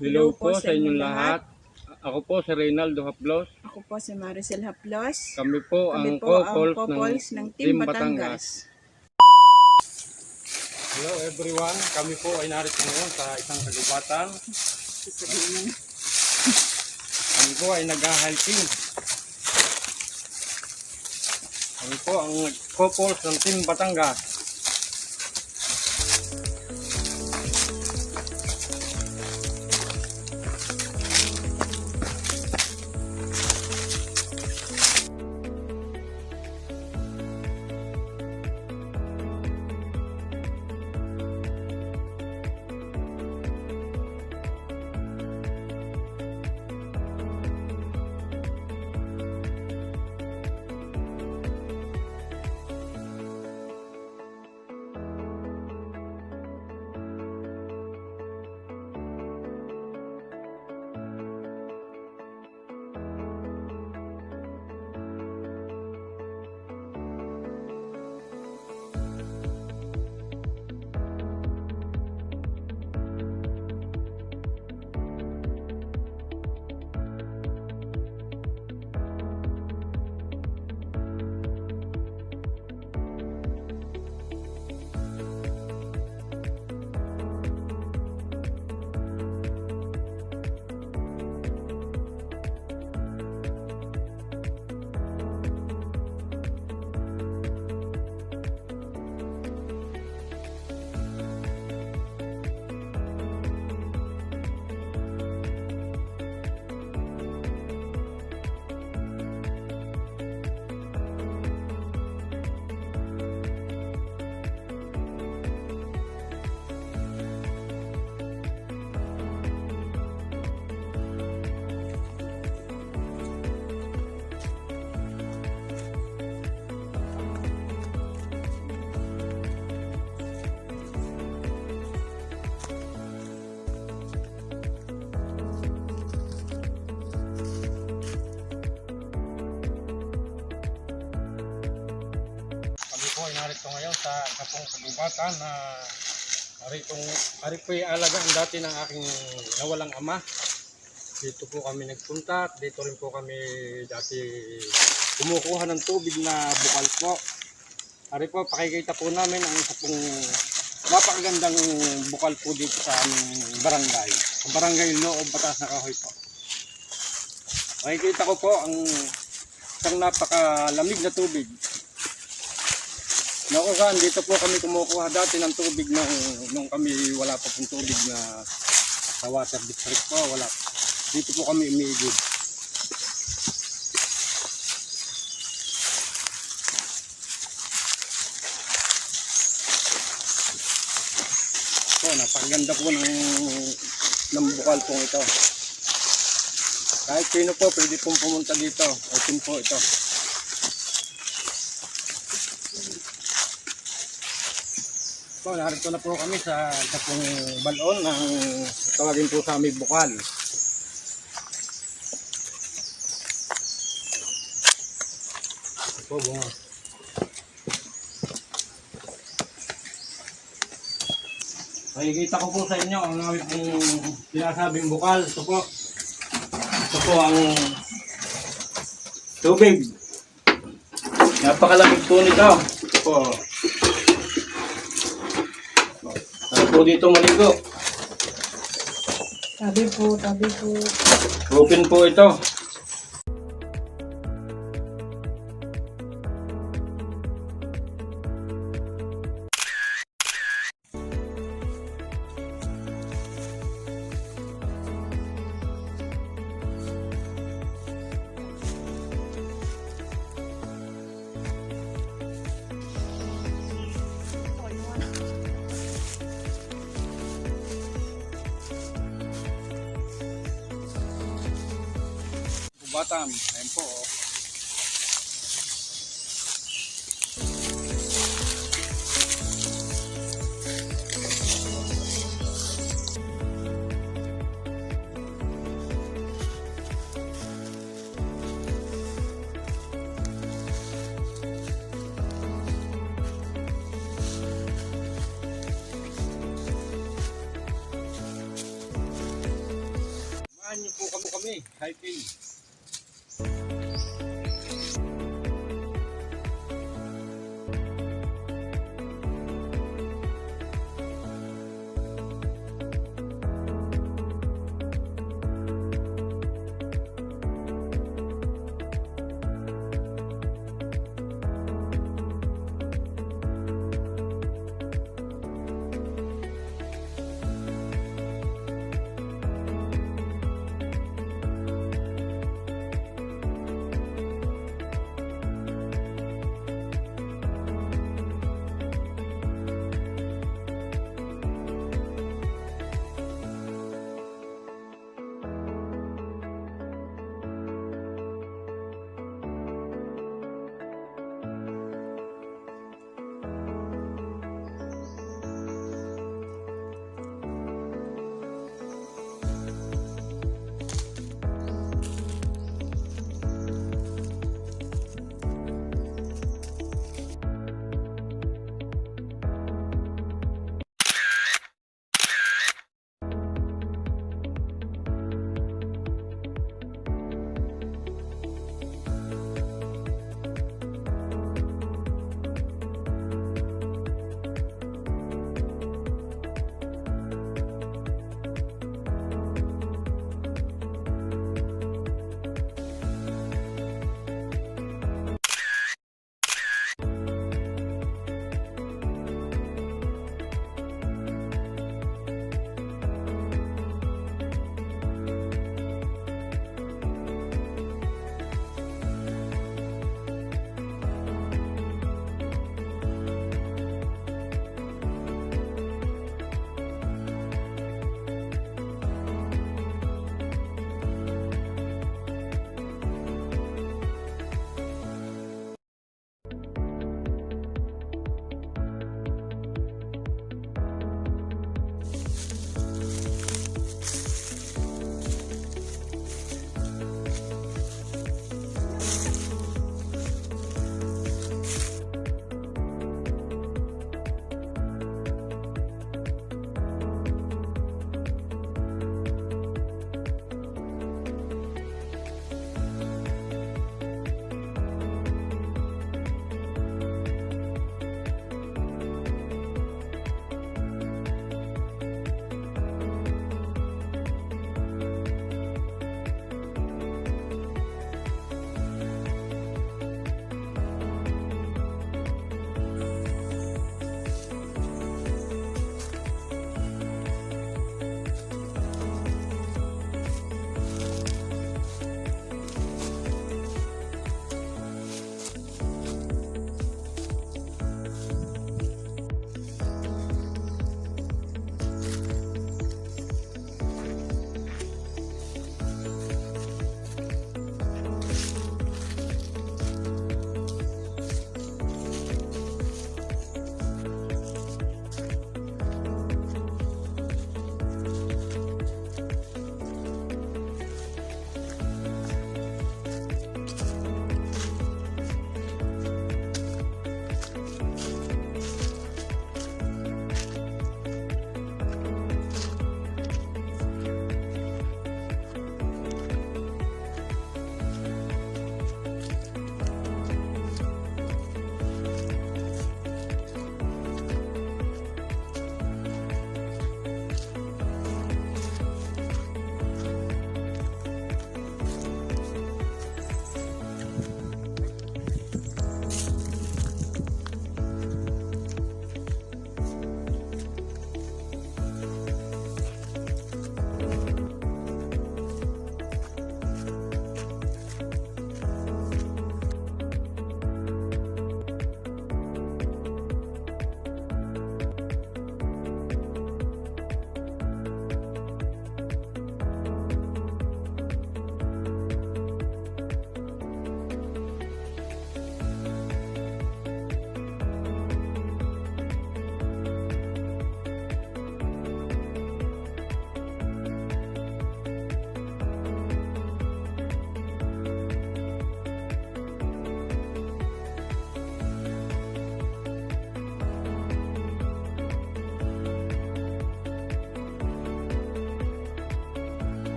Hello po sa inyong lahat. Ako po si Reynaldo Haplos. Ako po si Maricel Haplos. Kami po ang couples ng Team Batangas. Hello everyone. Kami po ay narito ngayon sa isang kagubatan. Kami po ay nag-hiking. Kami po ang couples ng Team Batangas. Narito ngayon sa kapong kagubatan na ari po yung alagaan dati ng aking nawalang ama. Dito po kami nagpunta, dito rin po kami dati kumukuha ng tubig na bukal po. Ari po, pakikita po namin ang isa pong napakagandang bukal po dito sa aming barangay. Ang barangay Loob, Batas na Kahoy po. Makikita ko po ang isang napakalamig na tubig. Nakuhaan, dito po kami kumukuha dati ng tubig nung kami wala pa pong tubig na sa water district po, wala. Dito po kami umiigib. So, napakaganda po ng bukal pong ito. Kahit sino po pwede pong pumunta dito. Open po ito. So, narito na po kami sa pong balon ng tawagin po sa aming bukal. Ito po, bunga. Makikita ko po sa inyo ang aming pong sinasabing bukal. Ito po. Ito po ang tubig. Napakalamig po nito. Ito po. Po dito maligo. Tabi po. Open po ito. Batam, ayan po. kami, hiking.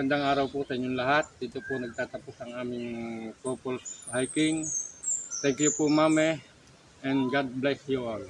magandang araw po sa inyong lahat. Dito po nagtatapos ang aming couples hiking. Thank you po, Mame, and God bless you all.